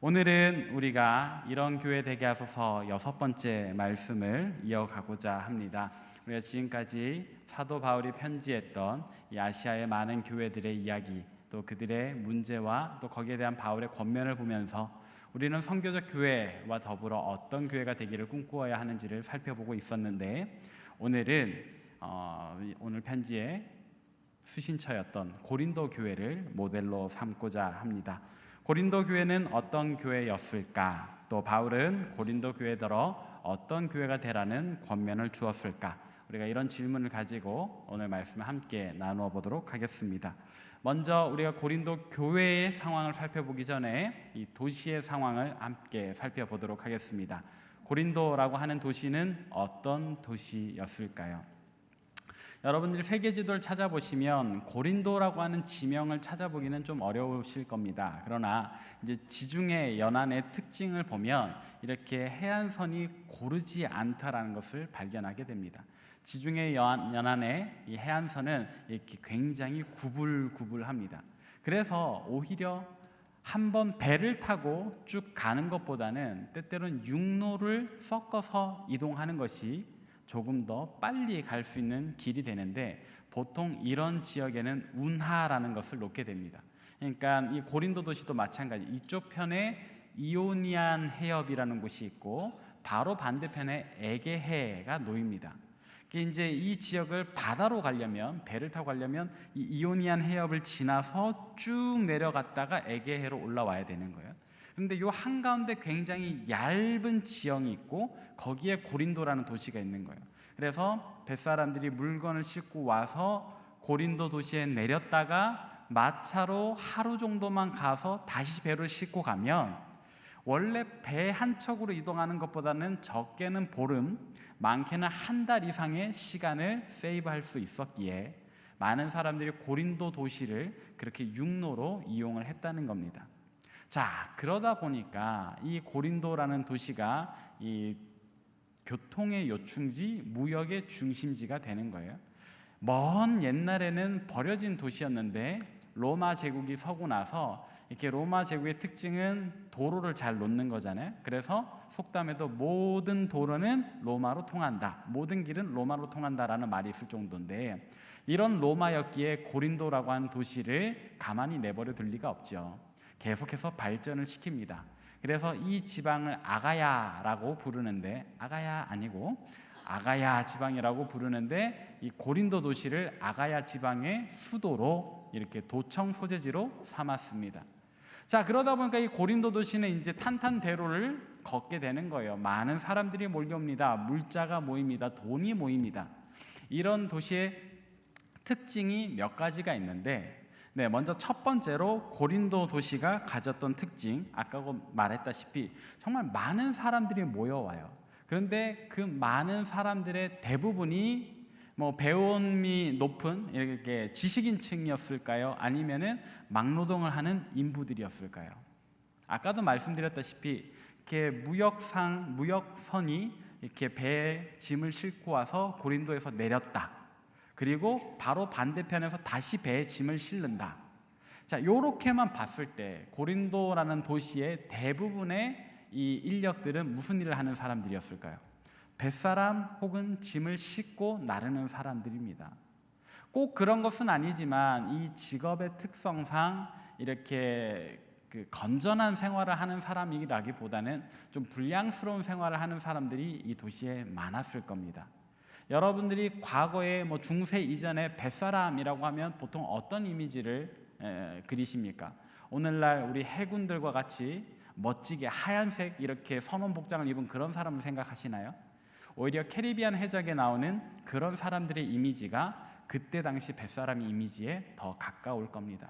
오늘은 우리가 이런 교회 되게 하소서 6번째 말씀을 이어가고자 합니다. 우리가 지금까지 사도 바울이 편지했던 이 아시아의 많은 교회들의 이야기, 또 그들의 문제와 또 거기에 대한 바울의 권면을 보면서 우리는 선교적 교회와 더불어 어떤 교회가 되기를 꿈꾸어야 하는지를 살펴보고 있었는데, 오늘은 오늘 편지의 수신처였던 고린도 교회를 모델로 삼고자 합니다. 고린도 교회는 어떤 교회였을까? 또 바울은 고린도 교회더러 어떤 교회가 되라는 권면을 주었을까? 우리가 이런 질문을 가지고 오늘 말씀을 함께 나누어 보도록 하겠습니다. 먼저 우리가 고린도 교회의 상황을 살펴보기 전에 이 도시의 상황을 함께 살펴보도록 하겠습니다. 고린도라고 하는 도시는 어떤 도시였을까요? 여러분들이 세계 지도를 찾아보시면 고린도라고 하는 지명을 찾아보기는 좀 어려우실 겁니다. 그러나 이제 지중해 연안의 특징을 보면 이렇게 해안선이 고르지 않다라는 것을 발견하게 됩니다. 지중해 연안의 이 해안선은 이렇게 굉장히 구불구불합니다. 그래서 오히려 한번 배를 타고 쭉 가는 것보다는 때때로는 육로를 섞어서 이동하는 것이 조금 더 빨리 갈 수 있는 길이 되는데, 보통 이런 지역에는 운하라는 것을 놓게 됩니다. 그러니까 이 고린도 도시도 마찬가지, 이쪽 편에 이오니안 해협이라는 곳이 있고 바로 반대편에 에게해가 놓입니다. 이제 이 지역을 바다로 가려면, 배를 타고 가려면 이 이오니안 해협을 지나서 쭉 내려갔다가 에게해로 올라와야 되는 거예요. 근데 요 한가운데 굉장히 얇은 지형이 있고 거기에 고린도라는 도시가 있는 거예요. 그래서 뱃사람들이 물건을 싣고 와서 고린도 도시에 내렸다가 마차로 하루 정도만 가서 다시 배를 싣고 가면, 원래 배 한 척으로 이동하는 것보다는 적게는 보름, 많게는 한 달 이상의 시간을 세이브할 수 있었기에 많은 사람들이 고린도 도시를 그렇게 육로로 이용을 했다는 겁니다. 자, 그러다 보니까 이 고린도라는 도시가 이 교통의 요충지, 무역의 중심지가 되는 거예요. 먼 옛날에는 버려진 도시였는데 로마 제국이 서고 나서, 이렇게 로마 제국의 특징은 도로를 잘 놓는 거잖아요. 그래서 속담에도 모든 도로는 로마로 통한다, 모든 길은 로마로 통한다라는 말이 있을 정도인데, 이런 로마였기에 고린도라고 하는 도시를 가만히 내버려 둘 리가 없죠. 계속해서 발전을 시킵니다. 그래서 이 지방을 아가야라고 부르는데, 아가야 아니고 아가야 지방이라고 부르는데, 이 고린도 도시를 아가야 지방의 수도로 이렇게 도청 소재지로 삼았습니다. 자, 그러다 보니까 이 고린도 도시는 이제 탄탄대로를 걷게 되는 거예요. 많은 사람들이 몰려옵니다. 물자가 모입니다. 돈이 모입니다. 이런 도시의 특징이 몇 가지가 있는데, 먼저 첫 번째로 고린도 도시가 가졌던 특징, 아까 말했다시피 정말 많은 사람들이 모여와요. 그런데 그 많은 사람들의 대부분이 배움이 높은 이렇게 지식인층이었을까요? 아니면은 막노동을 하는 인부들이었을까요? 아까도 말씀드렸다시피 이렇게 무역선이 이렇게 배에 짐을 싣고 와서 고린도에서 내렸다. 그리고 바로 반대편에서 다시 배에 짐을 실는다. 자, 요렇게만 봤을 때 고린도라는 도시의 대부분의 이 인력들은 무슨 일을 하는 사람들이었을까요? 뱃사람 혹은 짐을 싣고 나르는 사람들입니다. 꼭 그런 것은 아니지만 이 직업의 특성상 이렇게 건전한 생활을 하는 사람이라기보다는 좀 불량스러운 생활을 하는 사람들이 이 도시에 많았을 겁니다. 여러분들이 과거에 중세 이전에 뱃사람이라고 하면 보통 어떤 이미지를 그리십니까? 오늘날 우리 해군들과 같이 멋지게 하얀색 이렇게 선원 복장을 입은 그런 사람을 생각하시나요? 오히려 캐리비안 해적에 나오는 그런 사람들의 이미지가 그때 당시 뱃사람 이미지에 더 가까울 겁니다.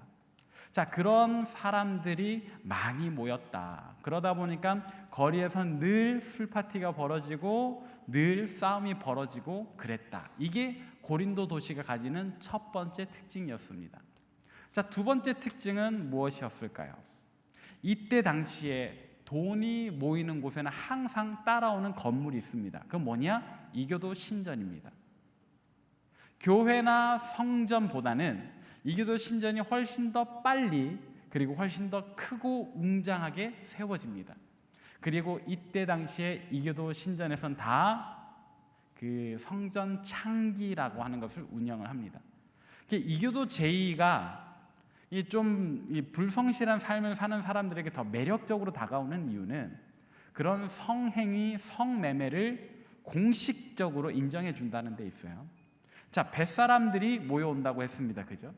자, 그런 사람들이 많이 모였다. 그러다 보니까 거리에선 늘 술파티가 벌어지고 늘 싸움이 벌어지고 그랬다. 이게 고린도 도시가 가지는 첫 번째 특징이었습니다. 자, 두 번째 특징은 무엇이었을까요? 이때 당시에 돈이 모이는 곳에는 항상 따라오는 건물이 있습니다. 그건 뭐냐? 이교도 신전입니다. 교회나 성전보다는 이교도 신전이 훨씬 더 빨리 그리고 훨씬 더 크고 웅장하게 세워집니다. 그리고 이때 당시에 이교도 신전에선 다 그 성전 창기라고 하는 것을 운영을 합니다. 이교도 제2가 좀 불성실한 삶을 사는 사람들에게 더 매력적으로 다가오는 이유는 그런 성행위, 성매매를 공식적으로 인정해 준다는 데 있어요. 자, 뱃사람들이 모여온다고 했습니다. 그죠?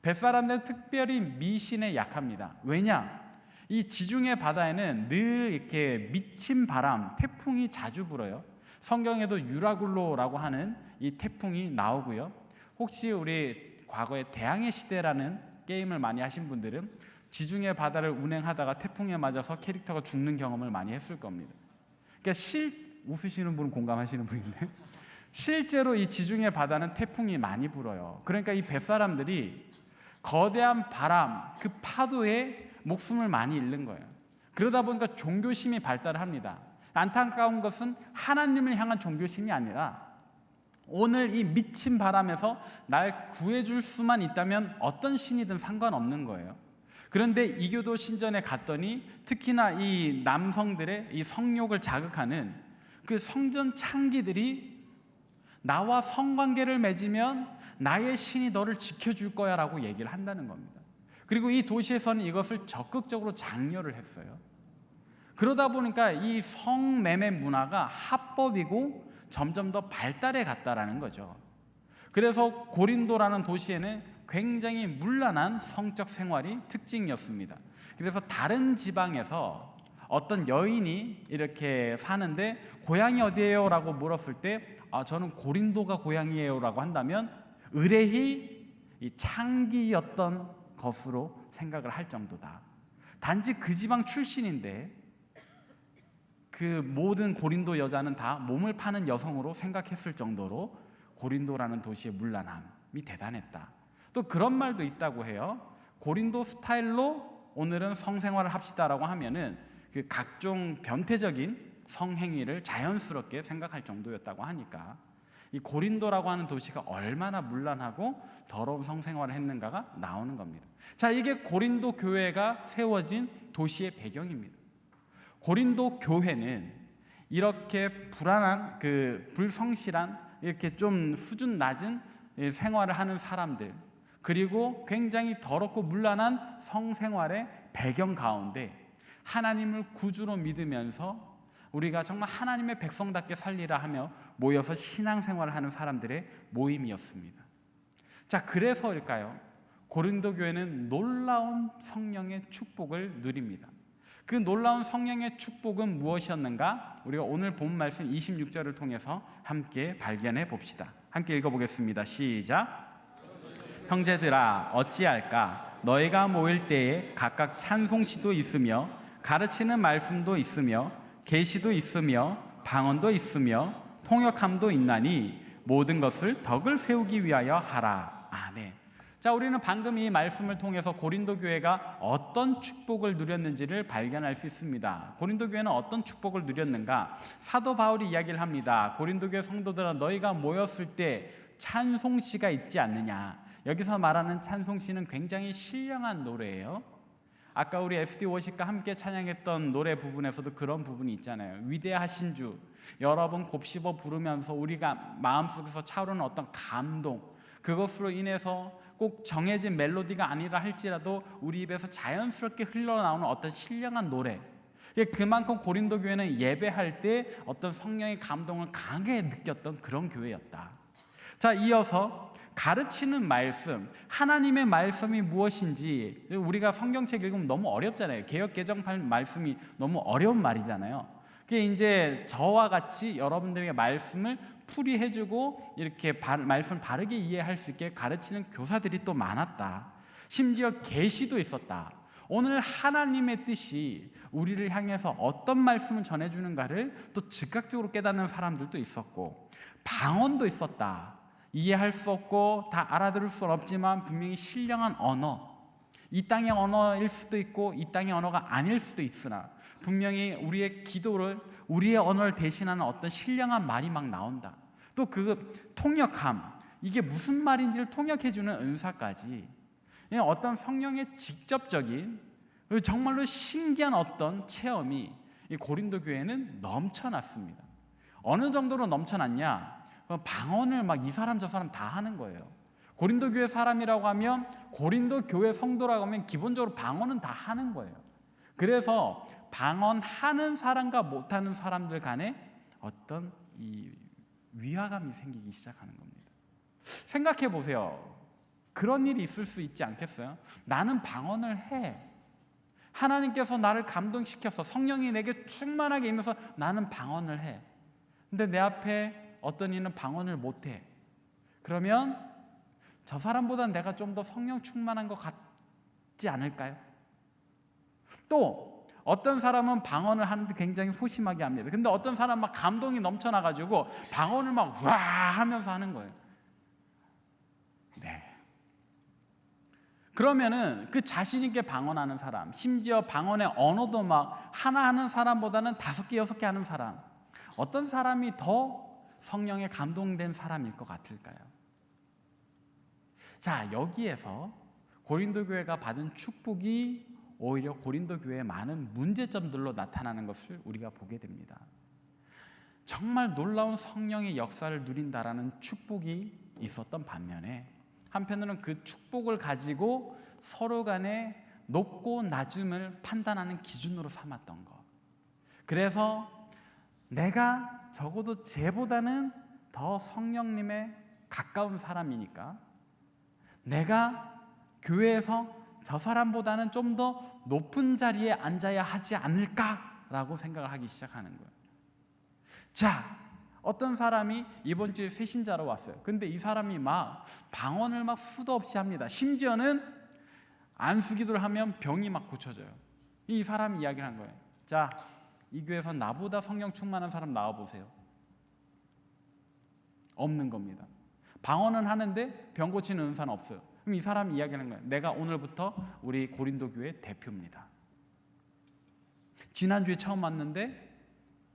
뱃사람들은 특별히 미신에 약합니다. 왜냐? 이 지중해 바다에는 늘 이렇게 미친 바람, 태풍이 자주 불어요. 성경에도 유라굴로라고 하는 이 태풍이 나오고요. 혹시 우리 과거에 대항해 시대라는 게임을 많이 하신 분들은 지중해 바다를 운행하다가 태풍에 맞아서 캐릭터가 죽는 경험을 많이 했을 겁니다. 그러니까 웃으시는 분은 공감하시는 분인데 실제로 이 지중해 바다는 태풍이 많이 불어요. 그러니까 이 뱃사람들이 거대한 바람, 그 파도에 목숨을 많이 잃는 거예요. 그러다 보니까 종교심이 발달을 합니다. 안타까운 것은 하나님을 향한 종교심이 아니라 오늘 이 미친 바람에서 날 구해줄 수만 있다면 어떤 신이든 상관없는 거예요. 그런데 이교도 신전에 갔더니 특히나 이 남성들의 이 성욕을 자극하는 그 성전 창기들이 나와 성관계를 맺으면 나의 신이 너를 지켜줄 거야 라고 얘기를 한다는 겁니다. 그리고 이 도시에서는 이것을 적극적으로 장려를 했어요. 그러다 보니까 이 성매매 문화가 합법이고 점점 더 발달해 갔다라는 거죠. 그래서 고린도라는 도시에는 굉장히 문란한 성적 생활이 특징이었습니다. 그래서 다른 지방에서 어떤 여인이 이렇게 사는데 고향이 어디예요? 라고 물었을 때 저는 고린도가 고향이에요 라고 한다면 의뢰히 이 창기였던 것으로 생각을 할 정도다. 단지 그 지방 출신인데 그 모든 고린도 여자는 다 몸을 파는 여성으로 생각했을 정도로 고린도라는 도시의 문란함이 대단했다. 또 그런 말도 있다고 해요. 고린도 스타일로 오늘은 성생활을 합시다라고 하면은 그 각종 변태적인 성행위를 자연스럽게 생각할 정도였다고 하니까 이 고린도라고 하는 도시가 얼마나 문란하고 더러운 성생활을 했는가가 나오는 겁니다. 자, 이게 고린도 교회가 세워진 도시의 배경입니다. 고린도 교회는 이렇게 불안한 불성실한 이렇게 좀 수준 낮은 생활을 하는 사람들, 그리고 굉장히 더럽고 문란한 성생활의 배경 가운데 하나님을 구주로 믿으면서 우리가 정말 하나님의 백성답게 살리라 하며 모여서 신앙생활을 하는 사람들의 모임이었습니다. 자, 그래서일까요? 고린도 교회는 놀라운 성령의 축복을 누립니다. 그 놀라운 성령의 축복은 무엇이었는가? 우리가 오늘 본 말씀 26절을 통해서 함께 발견해 봅시다. 함께 읽어보겠습니다. 시작. 형제들아 어찌할까? 너희가 모일 때에 각각 찬송시도 있으며 가르치는 말씀도 있으며 계시도 있으며 방언도 있으며 통역함도 있나니 모든 것을 덕을 세우기 위하여 하라. 아멘. 자, 우리는 방금 이 말씀을 통해서 고린도 교회가 어떤 축복을 누렸는지를 발견할 수 있습니다. 고린도 교회는 어떤 축복을 누렸는가? 사도 바울이 이야기를 합니다. 고린도 교회 성도들아 너희가 모였을 때 찬송시가 있지 않느냐. 여기서 말하는 찬송시는 굉장히 신령한 노래예요. 아까 우리 SD 워십과 함께 찬양했던 노래 부분에서도 그런 부분이 있잖아요. 위대하신 주, 여러분 곱씹어 부르면서 우리가 마음속에서 차오르는 어떤 감동, 그것으로 인해서 꼭 정해진 멜로디가 아니라 할지라도 우리 입에서 자연스럽게 흘러나오는 어떤 신령한 노래, 그만큼 고린도 교회는 예배할 때 어떤 성령의 감동을 강하게 느꼈던 그런 교회였다. 자, 이어서 가르치는 말씀, 하나님의 말씀이 무엇인지 우리가 성경책 읽으면 너무 어렵잖아요. 개역 개정판 말씀이 너무 어려운 말이잖아요. 그게 이제 저와 같이 여러분들에게 말씀을 풀이해주고 이렇게 말씀을 바르게 이해할 수 있게 가르치는 교사들이 또 많았다. 심지어 계시도 있었다. 오늘 하나님의 뜻이 우리를 향해서 어떤 말씀을 전해주는가를 또 즉각적으로 깨닫는 사람들도 있었고, 방언도 있었다. 이해할 수 없고 다 알아들을 수는 없지만 분명히 신령한 언어, 이 땅의 언어일 수도 있고 이 땅의 언어가 아닐 수도 있으나 분명히 우리의 기도를, 우리의 언어를 대신하는 어떤 신령한 말이 막 나온다. 또 그 통역함, 이게 무슨 말인지를 통역해주는 은사까지, 어떤 성령의 직접적인 정말로 신기한 어떤 체험이 이 고린도 교회는 넘쳐났습니다. 어느 정도로 넘쳐났냐? 방언을 막 이 사람 저 사람 다 하는 거예요. 고린도 교회 사람이라고 하면, 고린도 교회 성도라고 하면 기본적으로 방언은 다 하는 거예요. 그래서 방언하는 사람과 못하는 사람들 간에 어떤 이 위화감이 생기기 시작하는 겁니다. 생각해 보세요. 그런 일이 있을 수 있지 않겠어요? 나는 방언을 해. 하나님께서 나를 감동시켜서 성령이 내게 충만하게 임해서 나는 방언을 해. 근데 내 앞에 어떤 이는 방언을 못해. 그러면 저 사람보다 내가 좀 더 성령 충만한 것 같지 않을까요? 또 어떤 사람은 방언을 하는데 굉장히 소심하게 합니다. 근데 어떤 사람은 막 감동이 넘쳐나가지고 방언을 막 와 하면서 하는 거예요. 네. 그러면은 그 자신 있게 방언하는 사람, 심지어 방언의 언어도 막 하나 하는 사람보다는 5개, 6개 하는 사람, 어떤 사람이 더 성령에 감동된 사람일 것 같을까요? 자, 여기에서 고린도 교회가 받은 축복이 오히려 고린도 교회의 많은 문제점들로 나타나는 것을 우리가 보게 됩니다. 정말 놀라운 성령의 역사를 누린다라는 축복이 있었던 반면에, 한편으로는 그 축복을 가지고 서로 간에 높고 낮음을 판단하는 기준으로 삼았던 것. 그래서 내가 적어도 쟤보다는 더 성령님에 가까운 사람이니까 내가 교회에서 저 사람보다는 좀 더 높은 자리에 앉아야 하지 않을까라고 생각을 하기 시작하는 거예요. 자, 어떤 사람이 이번 주에 새신자로 왔어요. 근데 이 사람이 막 방언을 막 수도 없이 합니다. 심지어는 안수기도를 하면 병이 막 고쳐져요. 이 사람이 이야기를 한 거예요. 자, 이 교회에서 나보다 성령 충만한 사람 나와보세요. 없는 겁니다. 방언은 하는데 병 고치는 은사는 없어요. 그럼 이 사람이 이야기하는 거예요. 내가 오늘부터 우리 고린도 교회 대표입니다. 지난주에 처음 왔는데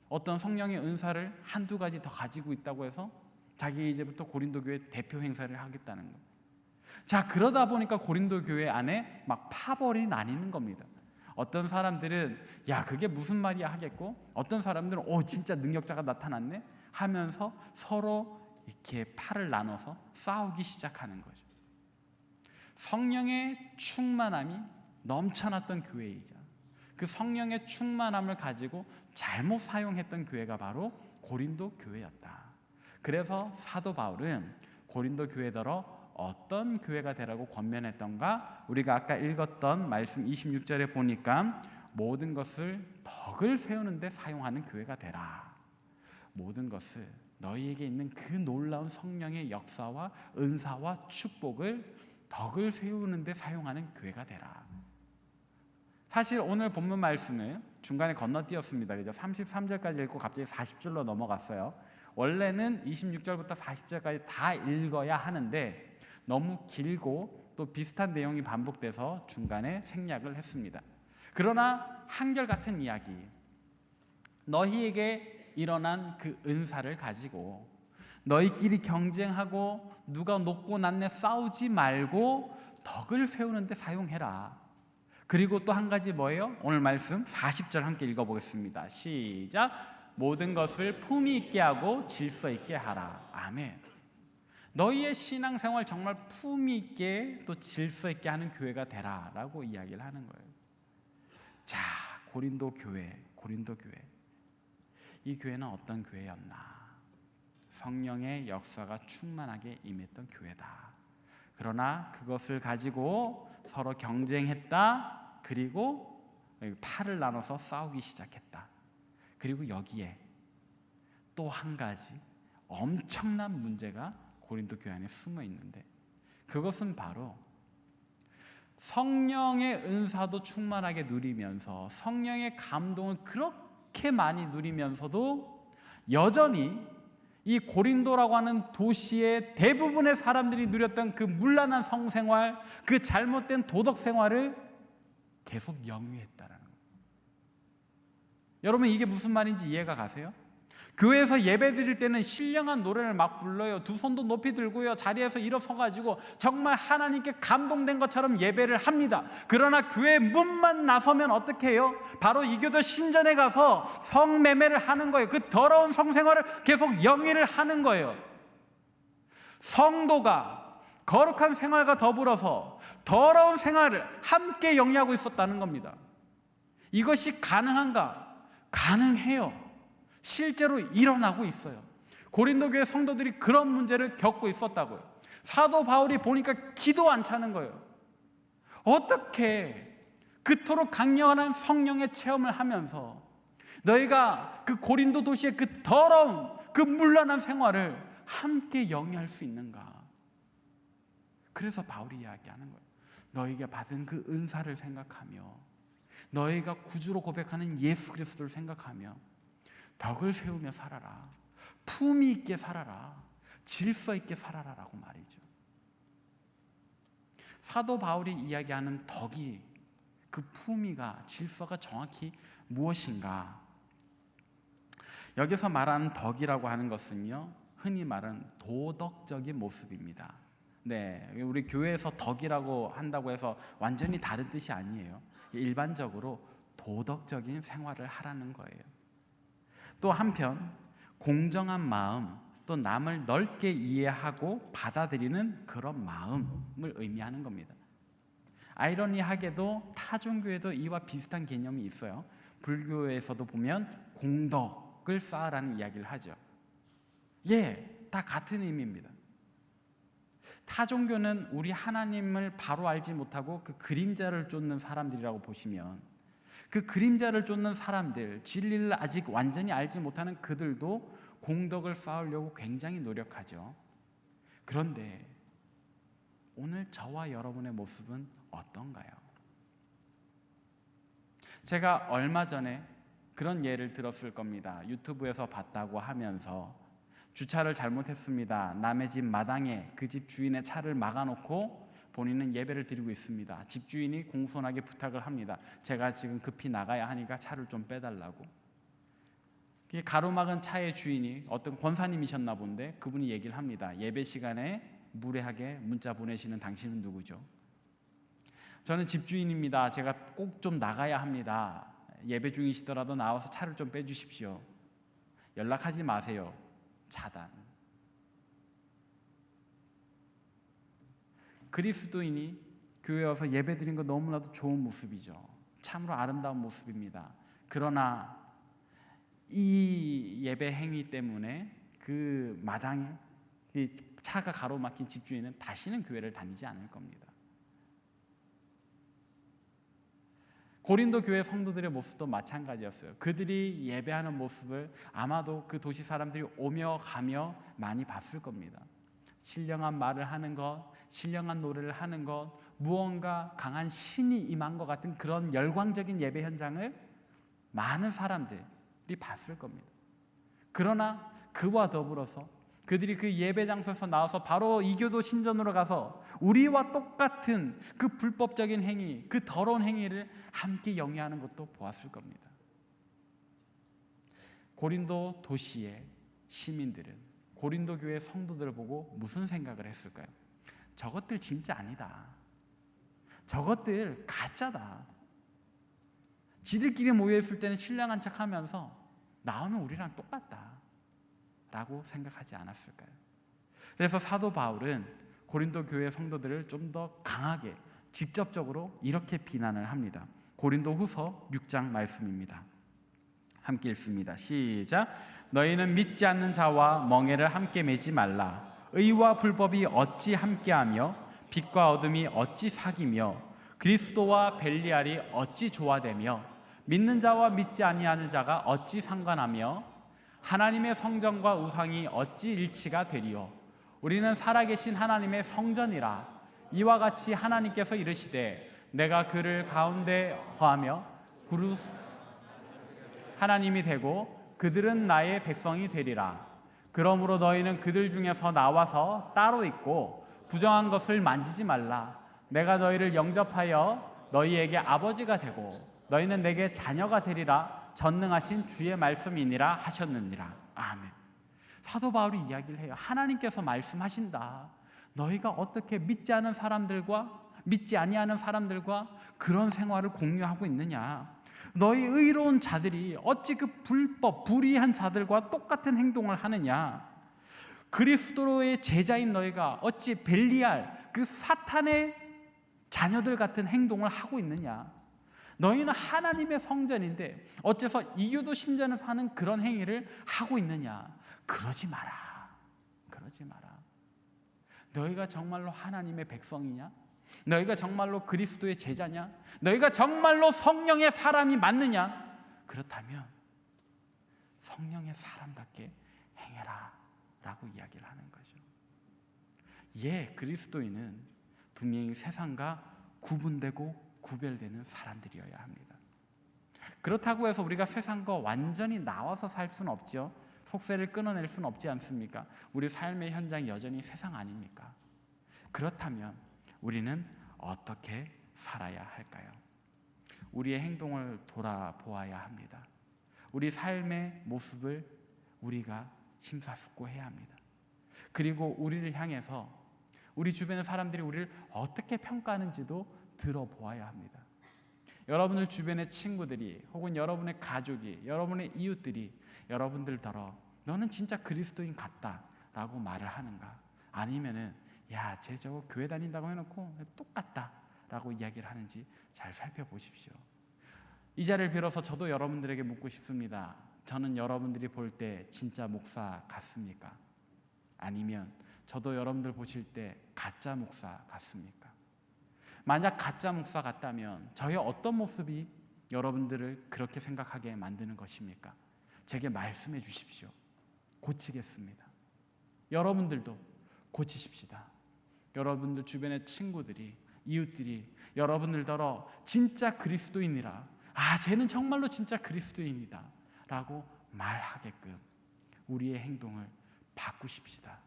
어떤 성령의 은사를 한두 가지 더 가지고 있다고 해서 자기 이제부터 고린도 교회 대표 행사를 하겠다는 거예요. 자, 그러다 보니까 고린도 교회 안에 막 파벌이 나뉘는 겁니다. 어떤 사람들은 야, 그게 무슨 말이야 하겠고, 어떤 사람들은 진짜 능력자가 나타났네 하면서 서로 이렇게 팔을 나눠서 싸우기 시작하는 거죠. 성령의 충만함이 넘쳐났던 교회이자 그 성령의 충만함을 가지고 잘못 사용했던 교회가 바로 고린도 교회였다. 그래서 사도 바울은 고린도 교회더러 어떤 교회가 되라고 권면했던가, 우리가 아까 읽었던 말씀 26절에 보니까 모든 것을 덕을 세우는 데 사용하는 교회가 되라. 모든 것을, 너희에게 있는 그 놀라운 성령의 역사와 은사와 축복을 덕을 세우는 데 사용하는 교회가 되라. 사실 오늘 본문 말씀을 중간에 건너뛰었습니다. 그죠? 33절까지 읽고 갑자기 40절로 넘어갔어요. 원래는 26절부터 40절까지 다 읽어야 하는데 너무 길고 또 비슷한 내용이 반복돼서 중간에 생략을 했습니다. 그러나 한결같은 이야기, 너희에게 일어난 그 은사를 가지고 너희끼리 경쟁하고 누가 높고 낮네 싸우지 말고 덕을 세우는 데 사용해라. 그리고 또 한 가지 뭐예요? 오늘 말씀 40절 함께 읽어보겠습니다. 시작. 모든 것을 품위 있게 하고 질서 있게 하라. 아멘. 너희의 신앙생활 정말 품위 있게 또 질서 있게 하는 교회가 되라 라고 이야기를 하는 거예요. 자, 고린도 교회. 이 교회는 어떤 교회였나? 성령의 역사가 충만하게 임했던 교회다. 그러나 그것을 가지고 서로 경쟁했다. 그리고 팔을 나눠서 싸우기 시작했다. 그리고 여기에 또 한 가지 엄청난 문제가 고린도 교회 안에 숨어 있는데, 그것은 바로 성령의 은사도 충만하게 누리면서 성령의 감동을 그렇게 많이 누리면서도 여전히 이 고린도라고 하는 도시의 대부분의 사람들이 누렸던 그 문란한 성생활, 그 잘못된 도덕 생활을 계속 영위했다라는 거예요. 여러분, 이게 무슨 말인지 이해가 가세요? 교회에서 예배 드릴 때는 신령한 노래를 막 불러요. 두 손도 높이 들고요. 자리에서 일어서가지고 정말 하나님께 감동된 것처럼 예배를 합니다. 그러나 교회 문만 나서면 어떻게 해요? 바로 이교도 신전에 가서 성매매를 하는 거예요. 그 더러운 성생활을 계속 영위를 하는 거예요. 성도가 거룩한 생활과 더불어서 더러운 생활을 함께 영위하고 있었다는 겁니다. 이것이 가능한가? 가능해요. 실제로 일어나고 있어요. 고린도 교회 성도들이 그런 문제를 겪고 있었다고요. 사도 바울이 보니까 기도 안 차는 거예요. 어떻게 그토록 강력한 성령의 체험을 하면서 너희가 그 고린도 도시의 그 더러운 그 문란한 생활을 함께 영위할 수 있는가? 그래서 바울이 이야기하는 거예요. 너희가 받은 그 은사를 생각하며 너희가 구주로 고백하는 예수 그리스도를 생각하며 덕을 세우며 살아라. 품위 있게 살아라. 질서 있게 살아라라고 말이죠. 사도 바울이 이야기하는 덕이, 그 품위가, 질서가 정확히 무엇인가? 여기서 말하는 덕이라고 하는 것은요, 흔히 말하는 도덕적인 모습입니다. 네, 우리 교회에서 덕이라고 한다고 해서 완전히 다른 뜻이 아니에요. 일반적으로 도덕적인 생활을 하라는 거예요. 또 한편 공정한 마음, 또 남을 넓게 이해하고 받아들이는 그런 마음을 의미하는 겁니다. 아이러니하게도 타종교에도 이와 비슷한 개념이 있어요. 불교에서도 보면 공덕을 쌓으라는 이야기를 하죠. 다 같은 의미입니다. 타종교는 우리 하나님을 바로 알지 못하고 그 그림자를 쫓는 사람들이라고 보시면, 그 그림자를 쫓는 사람들, 진리를 아직 완전히 알지 못하는 그들도 공덕을 쌓으려고 굉장히 노력하죠. 그런데 오늘 저와 여러분의 모습은 어떤가요? 제가 얼마 전에 그런 예를 들었을 겁니다. 유튜브에서 봤다고 하면서 주차를 잘못했습니다. 남의 집 마당에 그 집 주인의 차를 막아놓고 본인은 예배를 드리고 있습니다. 집주인이 공손하게 부탁을 합니다. 제가 지금 급히 나가야 하니까 차를 좀 빼달라고. 가로막은 차의 주인이 어떤 권사님이셨나 본데 그분이 얘기를 합니다. 예배 시간에 무례하게 문자 보내시는 당신은 누구죠? 저는 집주인입니다. 제가 꼭 좀 나가야 합니다. 예배 중이시더라도 나와서 차를 좀 빼주십시오. 연락하지 마세요. 차단. 그리스도인이 교회에 와서 예배 드린 거 너무나도 좋은 모습이죠. 참으로 아름다운 모습입니다. 그러나 이 예배 행위 때문에 그 마당에 차가 가로막힌 집주인은 다시는 교회를 다니지 않을 겁니다. 고린도 교회 성도들의 모습도 마찬가지였어요. 그들이 예배하는 모습을 아마도 그 도시 사람들이 오며 가며 많이 봤을 겁니다. 신령한 말을 하는 것, 신령한 노래를 하는 것, 무언가 강한 신이 임한 것 같은 그런 열광적인 예배 현장을 많은 사람들이 봤을 겁니다. 그러나 그와 더불어서 그들이 그 예배 장소에서 나와서 바로 이교도 신전으로 가서 우리와 똑같은 그 불법적인 행위, 그 더러운 행위를 함께 영위하는 것도 보았을 겁니다. 고린도 도시의 시민들은 고린도 교회 성도들을 보고 무슨 생각을 했을까요? 저것들 진짜 아니다. 저것들 가짜다. 지들끼리 모여있을 때는 신령한 척하면서 나오면 우리랑 똑같다 라고 생각하지 않았을까요? 그래서 사도 바울은 고린도 교회 성도들을 좀 더 강하게 직접적으로 이렇게 비난을 합니다. 고린도 후서 6장 말씀입니다. 함께 읽습니다. 시작. 너희는 믿지 않는 자와 멍에를 함께 매지 말라. 의와 불법이 어찌 함께하며 빛과 어둠이 어찌 사귀며 그리스도와 벨리알이 어찌 조화되며 믿는 자와 믿지 아니하는 자가 어찌 상관하며 하나님의 성전과 우상이 어찌 일치가 되리요. 우리는 살아계신 하나님의 성전이라. 이와 같이 하나님께서 이르시되 내가 그를 가운데 거하며 하나님이 되고 그들은 나의 백성이 되리라. 그러므로 너희는 그들 중에서 나와서 따로 있고 부정한 것을 만지지 말라. 내가 너희를 영접하여 너희에게 아버지가 되고 너희는 내게 자녀가 되리라. 전능하신 주의 말씀이니라 하셨느니라. 아멘. 사도 바울이 이야기를 해요. 하나님께서 말씀하신다. 너희가 어떻게 믿지 않은 사람들과 믿지 아니하는 사람들과 그런 생활을 공유하고 있느냐. 너희 의로운 자들이 어찌 그 불의한 자들과 똑같은 행동을 하느냐. 그리스도의 제자인 너희가 어찌 벨리알 그 사탄의 자녀들 같은 행동을 하고 있느냐. 너희는 하나님의 성전인데 어째서 이교도 신전에서 하는 그런 행위를 하고 있느냐. 그러지 마라. 그러지 마라. 너희가 정말로 하나님의 백성이냐? 너희가 정말로 그리스도의 제자냐? 너희가 정말로 성령의 사람이 맞느냐? 그렇다면 성령의 사람답게 행해라 라고 이야기를 하는 거죠. 그리스도인은 분명히 세상과 구분되고 구별되는 사람들이어야 합니다. 그렇다고 해서 우리가 세상과 완전히 나와서 살 수는 없죠. 속세를 끊어낼 수는 없지 않습니까? 우리 삶의 현장이 여전히 세상 아닙니까? 그렇다면 우리는 어떻게 살아야 할까요? 우리의 행동을 돌아보아야 합니다. 우리 삶의 모습을 우리가 심사숙고해야 합니다. 그리고 우리를 향해서 우리 주변의 사람들이 우리를 어떻게 평가하는지도 들어보아야 합니다. 여러분들 주변의 친구들이 혹은 여러분의 가족이, 여러분의 이웃들이 여러분들더러 너는 진짜 그리스도인 같다라고 말을 하는가? 아니면은 야, 쟤 저거 교회 다닌다고 해놓고 똑같다라고 이야기를 하는지 잘 살펴보십시오. 이 자리를 빌어서 저도 여러분들에게 묻고 싶습니다. 저는 여러분들이 볼 때 진짜 목사 같습니까? 아니면 저도 여러분들 보실 때 가짜 목사 같습니까? 만약 가짜 목사 같다면 저의 어떤 모습이 여러분들을 그렇게 생각하게 만드는 것입니까? 제게 말씀해 주십시오. 고치겠습니다. 여러분들도 고치십시다. 여러분들 주변의 친구들이, 이웃들이 여러분들더러 진짜 그리스도인이라, 쟤는 정말로 진짜 그리스도인이다 라고 말하게끔 우리의 행동을 바꾸십시다.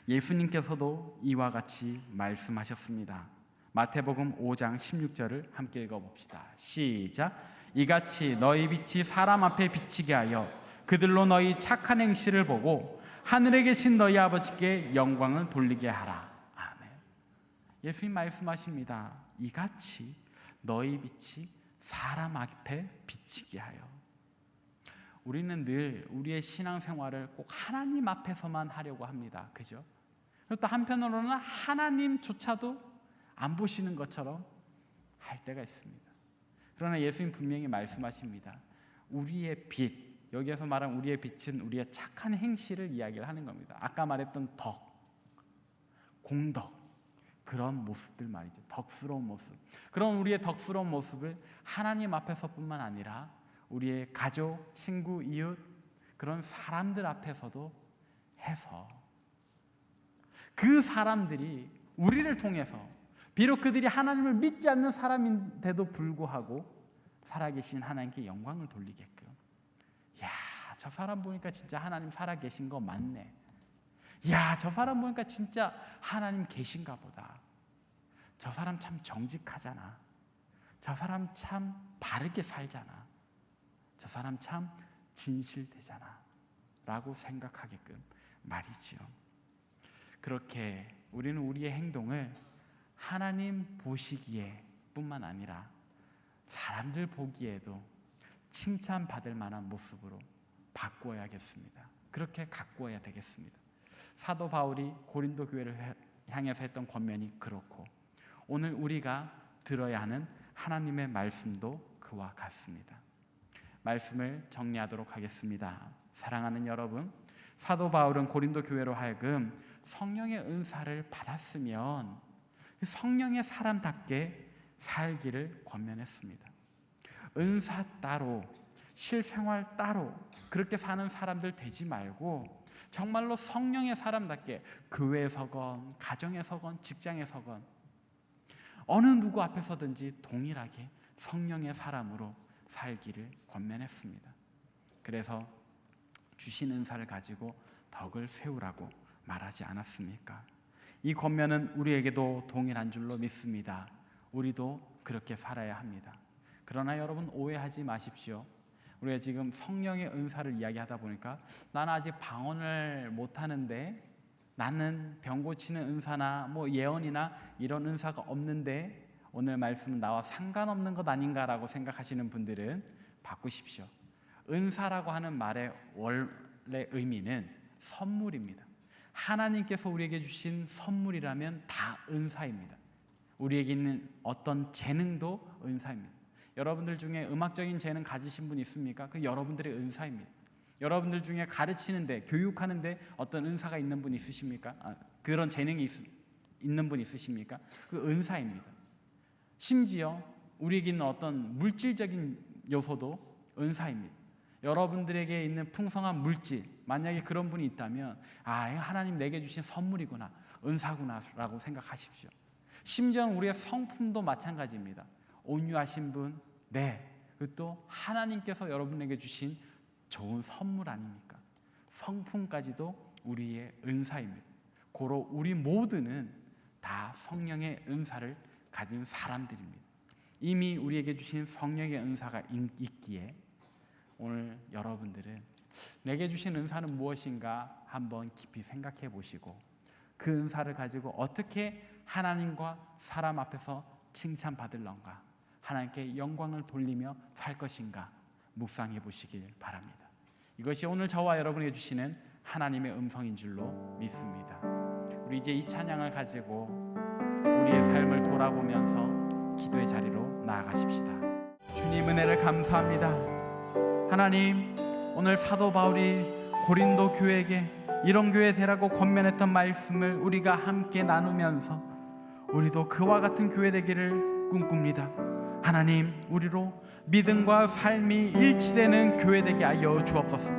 예수님께서도 이와 같이 말씀하셨습니다. 마태복음 5장 16절을 함께 읽어봅시다. 시작. 이같이 너희 빛이 사람 앞에 비치게 하여 그들로 너희 착한 행실을 보고 하늘에 계신 너희 아버지께 영광을 돌리게 하라. 아멘. 예수님 말씀하십니다. 이같이 너희 빛이 사람 앞에 비치게 하여. 우리는 늘 우리의 신앙생활을 꼭 하나님 앞에서만 하려고 합니다. 그죠? 그리고 또 한편으로는 하나님조차도 안 보시는 것처럼 할 때가 있습니다. 그러나 예수님 분명히 말씀하십니다. 우리의 빛, 여기에서 말한 우리의 빛은 우리의 착한 행실을 이야기를 하는 겁니다. 아까 말했던 덕, 공덕, 그런 모습들 말이죠. 덕스러운 모습. 그런 우리의 덕스러운 모습을 하나님 앞에서뿐만 아니라 우리의 가족, 친구, 이웃, 그런 사람들 앞에서도 해서 그 사람들이 우리를 통해서 비록 그들이 하나님을 믿지 않는 사람인데도 불구하고 살아계신 하나님께 영광을 돌리게끔, 야, 저 사람 보니까 진짜 하나님 살아계신 거 맞네. 야, 저 사람 보니까 진짜 하나님 계신가 보다. 저 사람 참 정직하잖아. 저 사람 참 바르게 살잖아. 저 사람 참 진실되잖아 라고 생각하게끔 말이지요. 그렇게 우리는 우리의 행동을 하나님 보시기에 뿐만 아니라 사람들 보기에도 칭찬받을 만한 모습으로 바꾸어야겠습니다. 그렇게 가꾸어야 되겠습니다. 사도 바울이 고린도 교회를 향해서 했던 권면이 그렇고, 오늘 우리가 들어야 하는 하나님의 말씀도 그와 같습니다. 말씀을 정리하도록 하겠습니다. 사랑하는 여러분, 사도 바울은 고린도 교회로 하여금 성령의 은사를 받았으면 성령의 사람답게 살기를 권면했습니다. 은사 따로, 실생활 따로 그렇게 사는 사람들 되지 말고 정말로 성령의 사람답게 교회에서건 가정에서건 직장에서건 어느 누구 앞에서든지 동일하게 성령의 사람으로 살기를 권면했습니다. 그래서 주신 은사를 가지고 덕을 세우라고 말하지 않았습니까? 이 권면은 우리에게도 동일한 줄로 믿습니다. 우리도 그렇게 살아야 합니다. 그러나 여러분 오해하지 마십시오. 우리가 지금 성령의 은사를 이야기하다 보니까 나는 아직 방언을 못하는데, 나는 병 고치는 은사나 뭐 예언이나 이런 은사가 없는데 오늘 말씀은 나와 상관없는 것 아닌가라고 생각하시는 분들은 바꾸십시오. 은사라고 하는 말의 원래 의미는 선물입니다. 하나님께서 우리에게 주신 선물이라면 다 은사입니다. 우리에게 있는 어떤 재능도 은사입니다. 여러분들 중에 음악적인 재능 가지신 분 있습니까? 그 여러분들의 은사입니다. 여러분들 중에 가르치는데, 교육하는데 어떤 은사가 있는 분 있으십니까? 그런 재능이 있는 분 있으십니까? 그 은사입니다. 심지어 우리에게 있는 어떤 물질적인 요소도 은사입니다. 여러분들에게 있는 풍성한 물질, 만약에 그런 분이 있다면 하나님 내게 주신 선물이구나, 은사구나 라고 생각하십시오. 심지어 우리의 성품도 마찬가지입니다. 온유하신 분, 네, 그것도 하나님께서 여러분에게 주신 좋은 선물 아닙니까? 성품까지도 우리의 은사입니다. 고로 우리 모두는 다 성령의 은사를 가진 사람들입니다. 이미 우리에게 주신 성령의 은사가 있기에 오늘 여러분들은 내게 주신 은사는 무엇인가 한번 깊이 생각해 보시고, 그 은사를 가지고 어떻게 하나님과 사람 앞에서 칭찬받을런가, 하나님께 영광을 돌리며 살 것인가 묵상해 보시길 바랍니다. 이것이 오늘 저와 여러분에게 주시는 하나님의 음성인 줄로 믿습니다. 우리 이제 이 찬양을 가지고 우리의 삶을 돌아보면서 기도의 자리로 나아가십시다. 주님 은혜를 감사합니다. 하나님, 오늘 사도 바울이 고린도 교회에게 이런 교회 되라고 권면했던 말씀을 우리가 함께 나누면서 우리도 그와 같은 교회 되기를 꿈꿉니다. 하나님, 우리로 믿음과 삶이 일치되는 교회 되게 하여 주옵소서.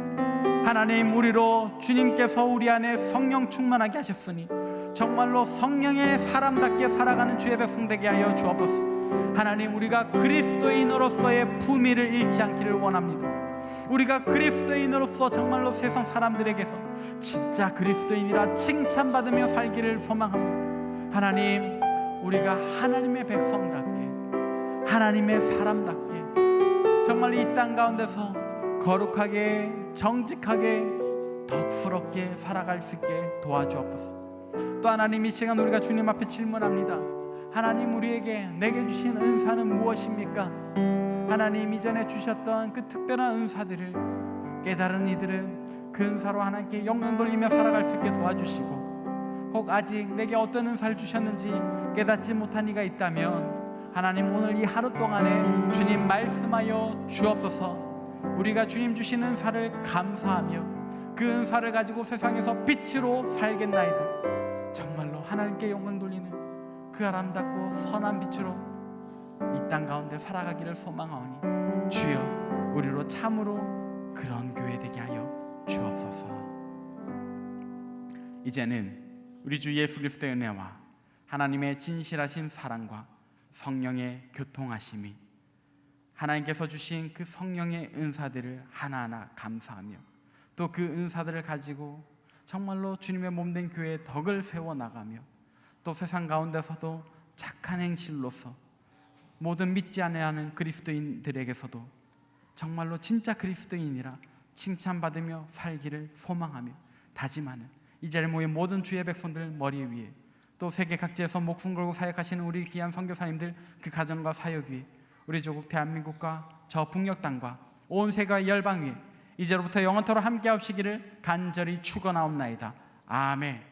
하나님, 우리로 주님께서 우리 안에 성령 충만하게 하셨으니 정말로 성령의 사람답게 살아가는 주의 백성 되게 하여 주옵소서. 하나님, 우리가 그리스도인으로서의 품위를 잃지 않기를 원합니다. 우리가 그리스도인으로서 정말로 세상 사람들에게서 진짜 그리스도인이라 칭찬받으며 살기를 소망합니다. 하나님, 우리가 하나님의 백성답게, 하나님의 사람답게 정말 이 땅 가운데서 거룩하게, 정직하게, 덕스럽게 살아갈 수 있게 도와주옵소서. 또 하나님, 이 시간 우리가 주님 앞에 질문합니다. 하나님, 우리에게 내게 주신 은사는 무엇입니까? 하나님, 이전에 주셨던 그 특별한 은사들을 깨달은 이들은 그 은사로 하나님께 영광 돌리며 살아갈 수 있게 도와주시고, 혹 아직 내게 어떤 은사를 주셨는지 깨닫지 못한 이가 있다면 하나님, 오늘 이 하루 동안에 주님 말씀하여 주옵소서. 우리가 주님 주신 은사를 감사하며 그 은사를 가지고 세상에서 빛으로 살겠나이다. 정말로 하나님께 영광 돌리는 그 아름답고 선한 빛으로 이 땅 가운데 살아가기를 소망하오니 주여, 우리로 참으로 그런 교회 되게 하여 주옵소서. 이제는 우리 주 예수 그리스도의 은혜와 하나님의 진실하신 사랑과 성령의 교통하심이, 하나님께서 주신 그 성령의 은사들을 하나하나 감사하며 또 그 은사들을 가지고 정말로 주님의 몸된 교회의 덕을 세워나가며 또 세상 가운데서도 착한 행실로서 모든 믿지 아니하는 그리스도인들에게서도 정말로 진짜 그리스도인이라 칭찬받으며 살기를 소망하며 다짐하는 이 자리에 모인 모든 주의 백성들 머리 위에, 또 세계 각지에서 목숨 걸고 사역하시는 우리 귀한 선교사님들 그 가정과 사역 위에, 우리 조국 대한민국과 저 북녘 땅과 온 세계와 열방 위에 이제로부터 영원토록 함께하시기를 간절히 축원하옵나이다. 아멘.